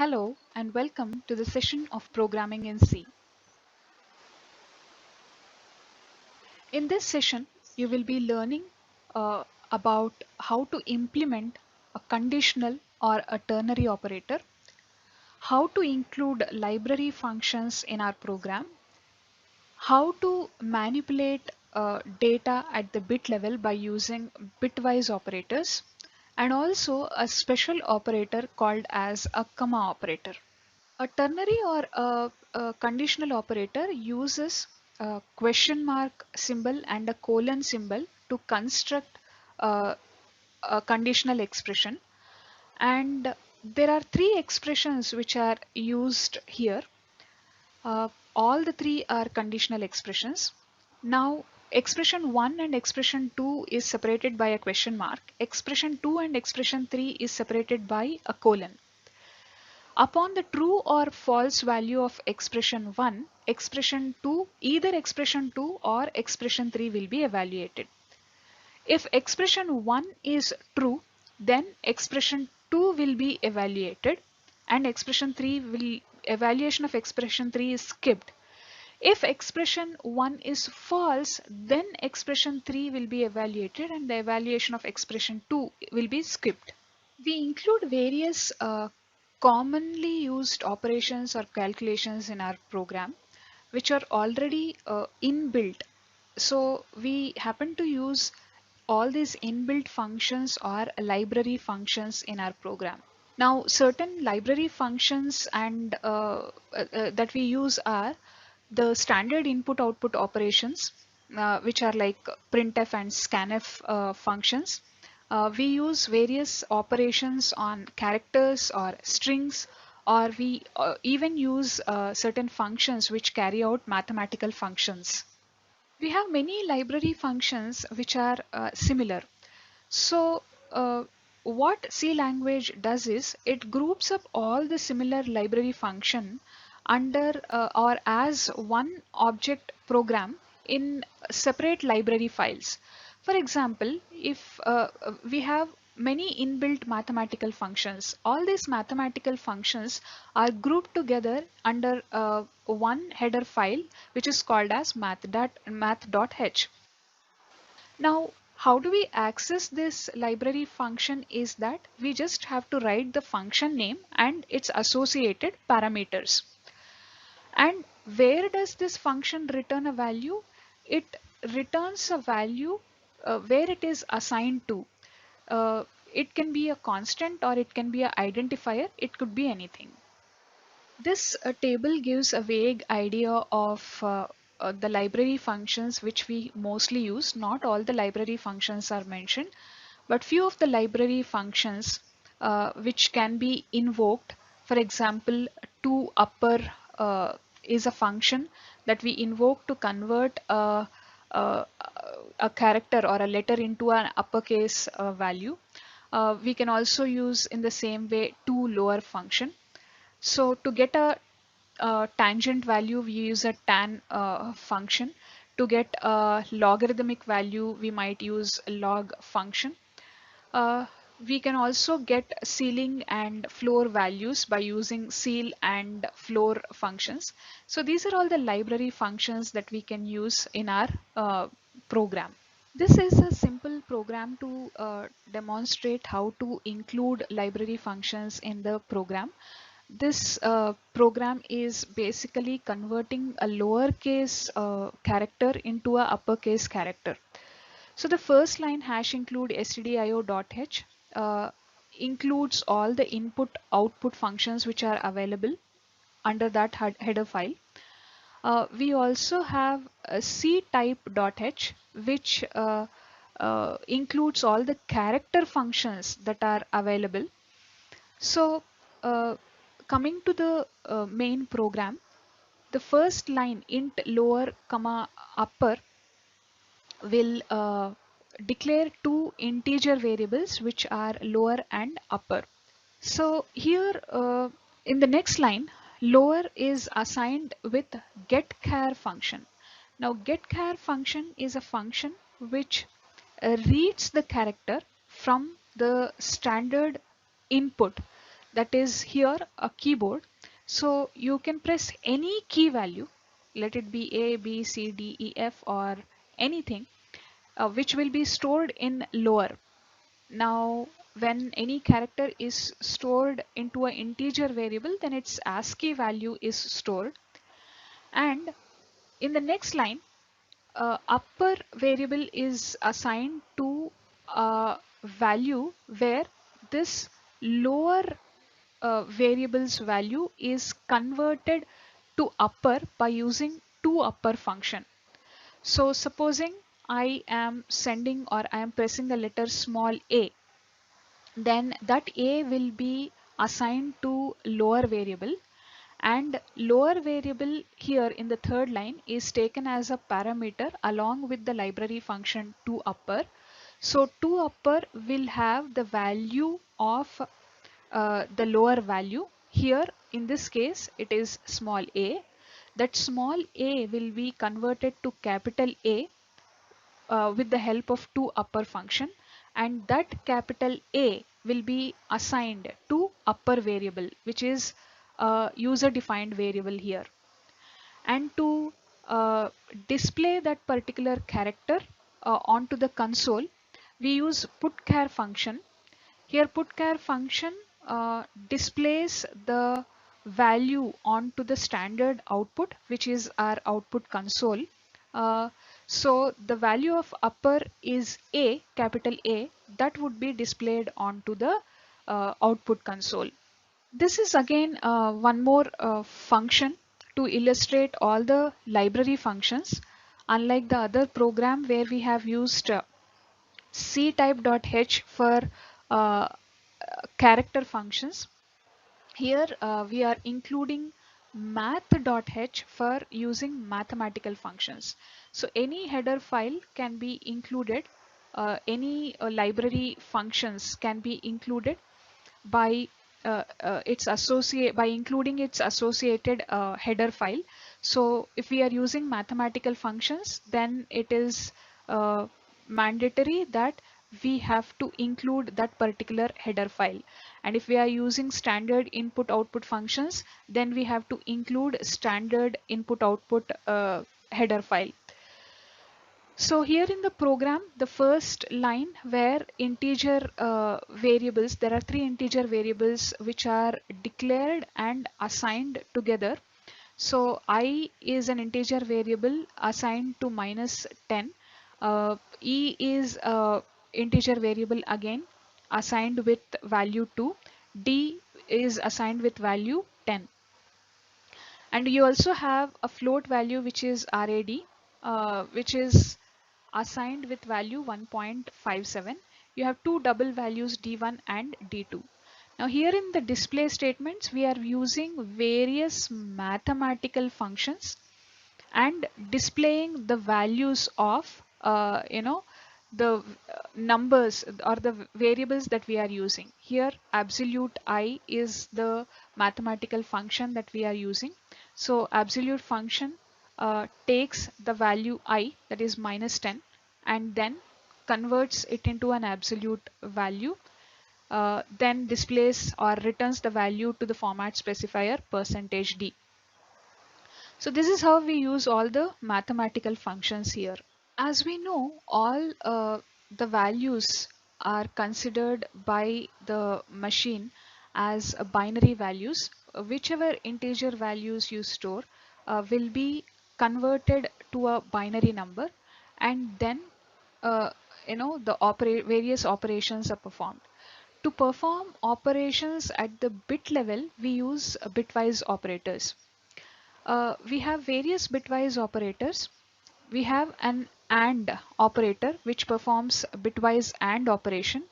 Hello and welcome to the session of Programming in C. In this session, you will be learning about how to implement a conditional or a ternary operator, how to include library functions in our program, how to manipulate data at the bit level by using bitwise operators, and also a special operator called as a comma operator. A ternary or a conditional operator uses a question mark symbol and a colon symbol to construct uh, a conditional expression. And there are three expressions which are used here. All the three are conditional expressions. Now, expression 1 and expression 2 is separated by a question mark. Expression 2 and expression 3 is separated by a colon. Upon the true or false value of expression 1, expression 2, either expression 2 or expression 3 will be evaluated. If expression 1 is true, then expression 2 will be evaluated and evaluation of expression 3 is skipped. If expression 1 is false, then expression 3 will be evaluated and the evaluation of expression 2 will be skipped. We include various commonly used operations or calculations in our program which are already inbuilt. So we happen to use all these inbuilt functions or library functions in our program. Now certain library functions and that we use are the standard input output operations, which are like printf and scanf functions. We use various operations on characters or strings, or we even use certain functions which carry out mathematical functions. We have many library functions which are similar. So what C language does is it groups up all the similar library function under or as one object program in separate library files. For example, if we have many inbuilt mathematical functions, all these mathematical functions are grouped together under one header file which is called as math.h. Now, how do we access this library function is that we just have to write the function name and its associated parameters. And where does this function return a value? It returns a value where it is assigned to. It can be a constant or it can be an identifier. It could be anything. This table gives a vague idea of the library functions which we mostly use. Not all the library functions are mentioned, but few of the library functions which can be invoked. For example, toUpper is a function that we invoke to convert a, a character or a letter into an uppercase value. We can also use in the same way toLower function. So to get a tangent value, we use a tan function. To get a logarithmic value, we might use a log function. We can also get ceiling and floor values by using ceil and floor functions. So these are all the library functions that we can use in our program. This is a simple program to demonstrate how to include library functions in the program. This program is basically converting a lowercase character into a uppercase character. So the first line hash include stdio.h includes all the input output functions which are available under that header file. We also have a ctype.h which includes all the character functions that are available. So coming to the main program, the first line int lower comma upper will declare two integer variables which are lower and upper. So here in the next line, lower is assigned with getChar function. Now getChar function is a function which reads the character from the standard input. that is here a keyboard. So you can press any key value, let it be A, B, C, D, E, F or anything, which will be stored in lower. Now, when any character is stored into an integer variable, then its ASCII value is stored. And in the next line, upper variable is assigned to a value where this lower variable's value is converted to upper by using toUpper function. So supposing I am sending or I am pressing the letter small a, then that a will be assigned to lower variable, and lower variable here in the third line is taken as a parameter along with the library function toUpper. So toUpper will have the value of the lower value. Here in this case it is small a. That small a will be converted to capital A with the help of toUpper function, and that capital A will be assigned to upper variable, which is a user defined variable here. And to display that particular character onto the console, we use putchar function. Here putchar function displays the value onto the standard output, which is our output console. Uh, so the value of upper is A, capital A, that would be displayed onto the output console. This is again one more function to illustrate all the library functions. Unlike the other program where we have used ctype.h for character functions, here we are including math.h for using mathematical functions. So any header file can be included, any library functions can be included by by including its associated header file. So if we are using mathematical functions, then it is mandatory that we have to include that particular header file. And if we are using standard input output functions, then we have to include standard input output header file. So here in the program, the first line where integer variables, there are three integer variables which are declared and assigned together. So I is an integer variable assigned to -10. E is a integer variable again assigned with value 2. D is assigned with value 10. And you also have a float value which is RAD, which is assigned with value 1.57. You have two double values D1 and D2. Now here in the display statements, we are using various mathematical functions and displaying the values of the numbers or the variables that we are using. Here absolute I is the mathematical function that we are using. So absolute function takes the value I, that is -10, and then converts it into an absolute value, then displays or returns the value to the format specifier %d. So this is how we use all the mathematical functions here. As we know, all the values are considered by the machine as binary values. Whichever integer values you store will be converted to a binary number, and then uh, the various operations are performed. To perform operations at the bit level, we use bitwise operators. We have various bitwise operators. We have an AND operator which performs bitwise AND operation.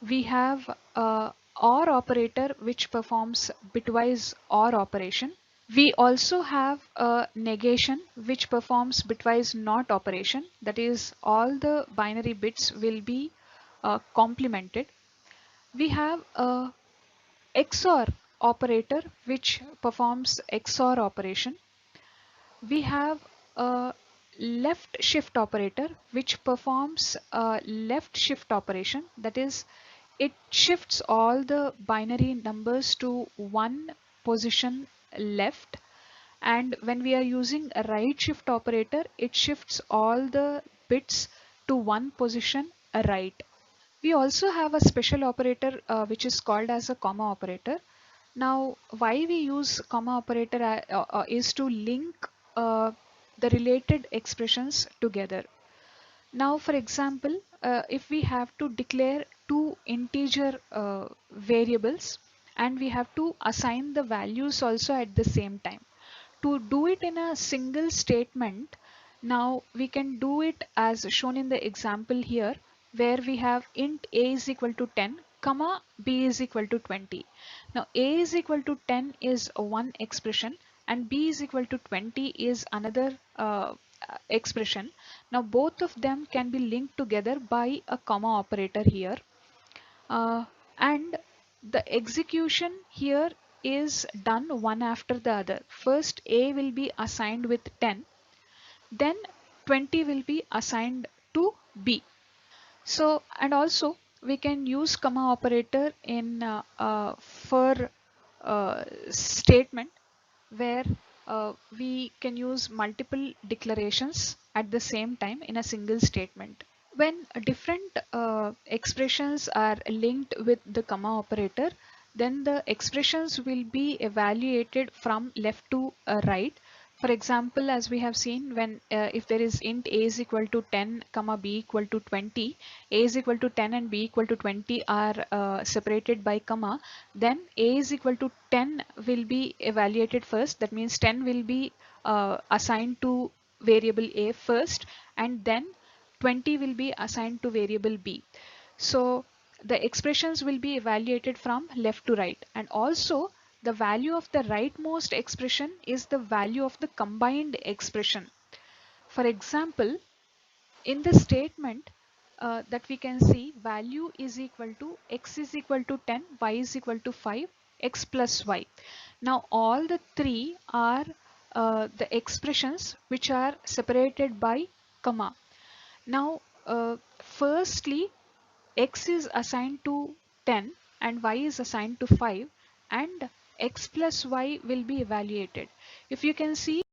We have a OR operator which performs bitwise OR operation. We also have a negation which performs bitwise NOT operation. That is, all the binary bits will be complemented. We have a XOR operator which performs XOR operation. We have a left shift operator which performs a left shift operation. That is, it shifts all the binary numbers to one position left, and when we are using a right shift operator, it shifts all the bits to one position right. We also have a special operator which is called as a comma operator. Now, why we use comma operator is to link the related expressions together. Now, for example, if we have to declare two integer variables and we have to assign the values also at the same time. To do it in a single statement, now we can do it as shown in the example here, where we have int a is equal to 10, comma b is equal to 20. Now a is equal to 10 is one expression and b is equal to 20 is another expression. Now both of them can be linked together by a comma operator here. Uh, and the execution here is done one after the other. First A will be assigned with 10, then 20 will be assigned to B. So, and also we can use comma operator in for statement where we can use multiple declarations at the same time in a single statement. When different expressions are linked with the comma operator, then the expressions will be evaluated from left to right. For example, as we have seen, when if there is int a is equal to 10 comma b equal to 20, a is equal to 10 and b equal to 20 are separated by comma, then a is equal to 10 will be evaluated first. That means 10 will be assigned to variable a first, and then 20 will be assigned to variable b. So the expressions will be evaluated from left to right, and also the value of the rightmost expression is the value of the combined expression. For example, in the statement that we can see value is equal to x is equal to 10, y is equal to 5, x plus y. Now all the three are the expressions which are separated by comma. Now, firstly, x is assigned to 10 and y is assigned to 5, and x plus y will be evaluated. If you can see